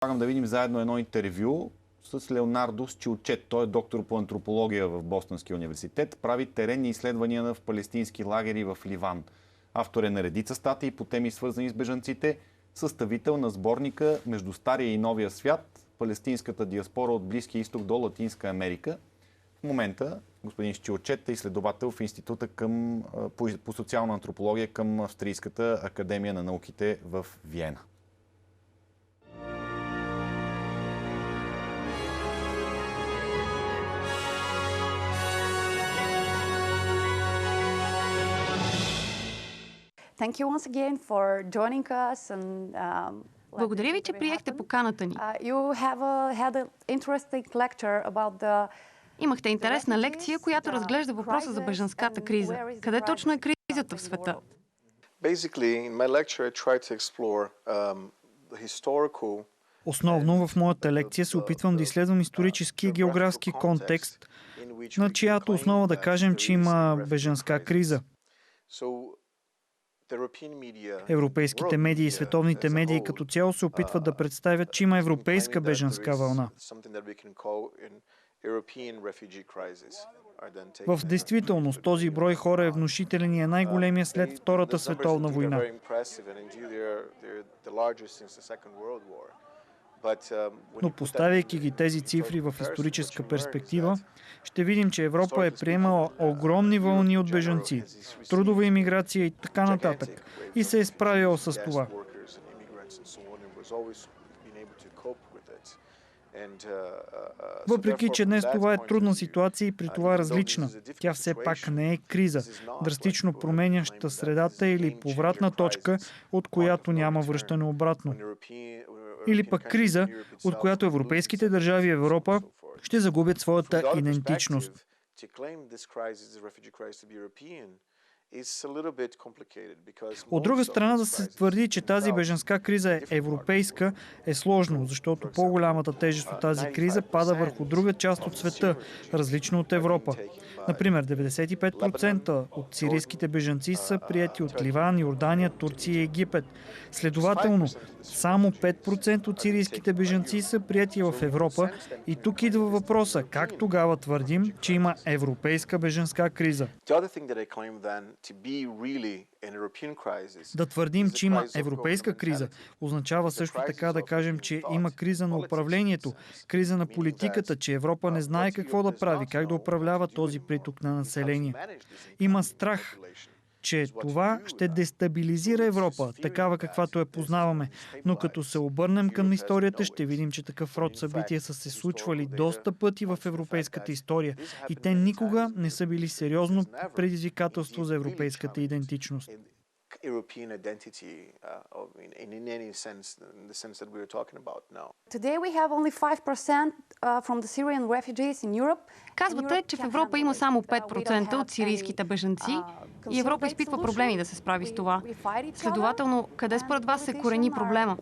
Предлагам да видим заедно едно интервю с Леонардо Счиочет. Той е доктор по антропология в Бостонския университет. Прави теренни изследвания в палестински лагери в Ливан. Автор е на редица статии по теми, свързани с бежанците. Съставител на сборника «Между Стария и Новия свят. Палестинската диаспора от Близкия изток до Латинска Америка». В момента господин Счиочет е изследовател в Института по социална антропология към Австрийската академия на науките в Виена. Благодаря ви, че приехте поканата ни. Имахте интересна лекция, която разглежда въпроса за бежанската криза. Къде точно е кризата в света? Основно в моята лекция се опитвам да изследвам исторически и географски контекст, на чиято основа да кажем, че има бежанска криза. Европейските медии и световните медии като цяло се опитват да представят, че има европейска бежанска вълна. В действителност този брой хора е внушителен и е най-големият след Втората световна война. Но поставяйки ги тези цифри в историческа перспектива, ще видим, че Европа е приемала огромни вълни от бежанци, трудова имиграция и така нататък, и се е справила с това. Въпреки че днес това е трудна ситуация и при това различна, тя все пак не е криза, драстично променяща средата или повратна точка, от която няма връщане обратно. Или пък криза, от която европейските държави и Европа ще загубят своята идентичност. От друга страна, да се твърди, че тази бежанска криза е европейска, е сложно, защото по-голямата тежест от тази криза пада върху друга част от света, различно от Европа. Например, 95% от сирийските бежанци са приети от Ливан, Йордания, Турция и Египет. Следователно, само 5% от сирийските бежанци са приети в Европа и тук идва въпроса, как тогава твърдим, че има европейска бежанска криза? Да твърдим, че има европейска криза, означава също така да кажем, че има криза на управлението, криза на политиката, че Европа не знае какво да прави, как да управлява този приток на население. Има страх, че това ще дестабилизира Европа, такава каквато я познаваме. Но като се обърнем към историята, ще видим, че такъв род събития са се случвали доста пъти в европейската история и те никога не са били сериозно предизвикателство за европейската идентичност. Казвате, че в Европа има само 5% от сирийските бежанци и Европа изпитва проблеми да се справи с това. Следователно, къде според вас се корени проблема?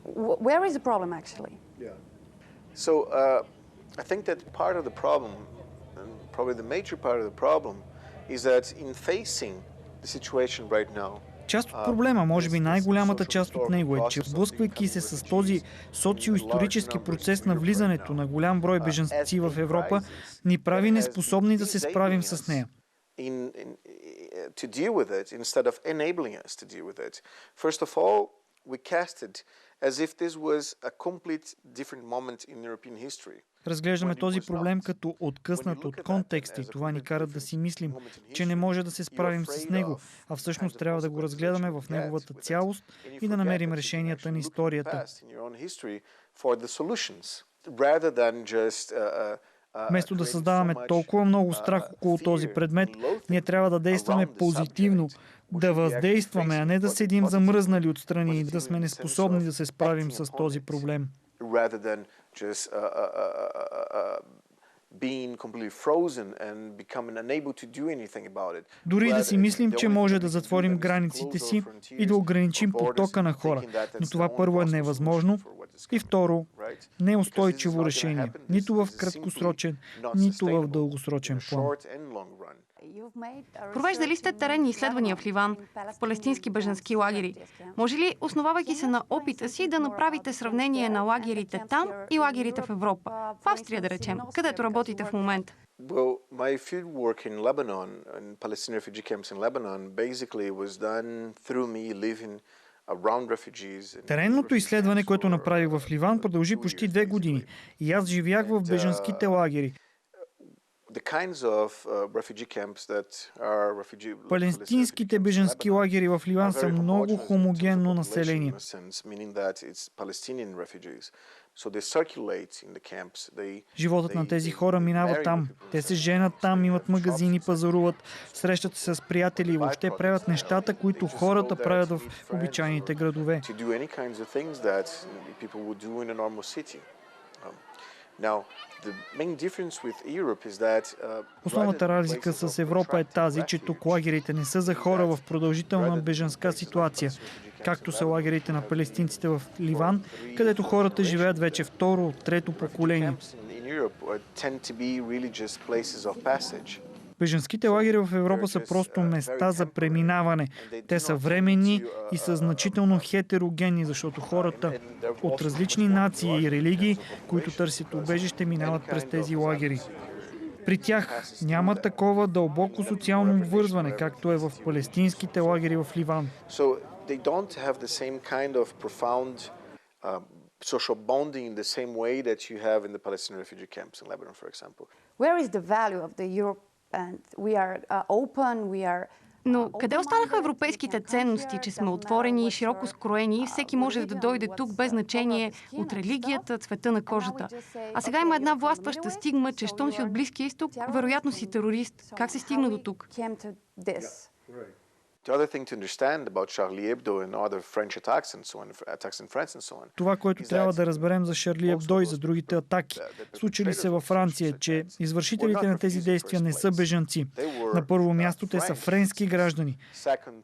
Част от проблема, може би най-голямата част от него е, че сблъсквайки се с този социо-исторически процес на влизането на голям брой бежанци в Европа, ни прави неспособни да се справим с нея. Разглеждаме този проблем като откъснат от контекста и това ни кара да си мислим, че не може да се справим с него, а всъщност трябва да го разгледаме в неговата цялост и да намерим решенията на историята. Вместо да създаваме толкова много страх около този предмет, ние трябва да действаме позитивно, да въздействаме, а не да седим замръзнали отстрани и да сме неспособни да се справим с този проблем. Дори да си мислим, че може да затворим границите си и да ограничим потока на хора. Но това първо е невъзможно и второ, неустойчиво решение, нито в краткосрочен, нито в дългосрочен план. Провеждали сте теренни изследвания в Ливан, в палестински бежански лагери. Може ли, основавайки се на опита си, да направите сравнение на лагерите там и лагерите в Европа? В Австрия, да речем, където работите в момента. Well, my field work in Lebanon, in Palestinian refugee camps in Lebanon, basically was done through me living around refugees. Теренното изследване, което направих в Ливан, продължи почти 2 години и аз живях в бежанските лагери. Палестинските бежански лагери в Ливан са много хомогенно население. Животът на тези хора минава там. Те се женят там, имат магазини, пазаруват, срещат се с приятели и въобще правят нещата, които хората правят в обичайните градове. Основната разлика с Европа е тази, че тук лагерите не са за хора в продължителна бежанска ситуация, както са лагерите на палестинците в Ливан, където хората живеят вече второ, трето поколение. Бежанските лагери в Европа са просто места за преминаване. Те са временни и са значително хетерогенни, защото хората от различни нации и религии, които търсят убежище, минават през тези лагери. При тях няма такова дълбоко социално обвързване, както е в палестинските лагери в Ливан. Social bonding in the same way that you have in the Palestinian refugee camps in Lebanon, for example. Where is the value of the Europe? And we are open, we are. Но къде останаха европейските ценности, че сме отворени и широко скроени и всеки може да дойде тук без значение от религията, цвета на кожата? А сега има една властваща стигма, че щом си от Близкия изток, вероятно си терорист. Как се стигна до тук? Това, което трябва да разберем за Шарли Ебдо и за другите атаки, случили се във Франция, че извършителите на тези действия не са бежанци. На първо място те са френски граждани.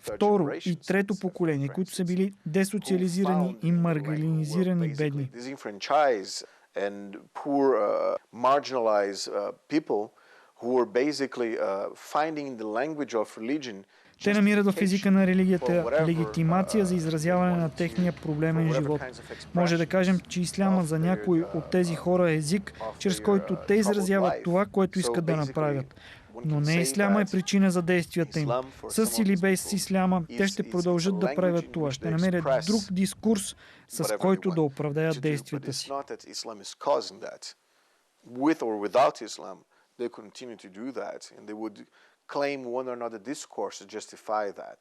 Второ и трето поколение, които са били десоциализирани и маргинализирани бедни. Те намират в езика на религията легитимация за изразяване на техния проблемен живот. Може да кажем, че исляма за някои от тези хора е език, чрез който те изразяват това, което искат да направят. Но не исляма е причина за действията им. С или без исляма, те ще продължат да правят това. Ще намерят друг дискурс, с който да оправдаят действията си. Claim one or another discourse to justify that.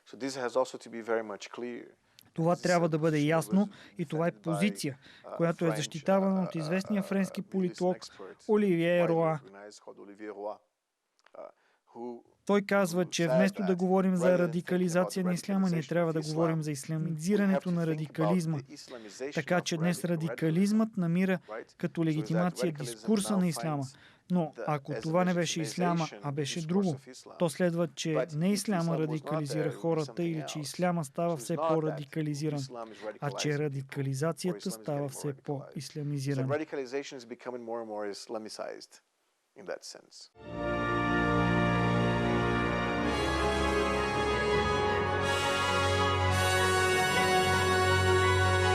So this has also to be very much clear. Това трябва да бъде ясно и това е позиция, която е защитавана от известния френски политолог Оливие Роа. Той казва, че вместо да говорим за радикализация на исляма, ние трябва да говорим за исламизирането на радикализма. Така че днес радикализмът намира като легитимация дискурса на исляма. Но ако това не беше исляма, а беше друго, то следва, че не исляма радикализира хората или че исляма става все по-радикализиран, а че радикализацията става все по-ислямизирана.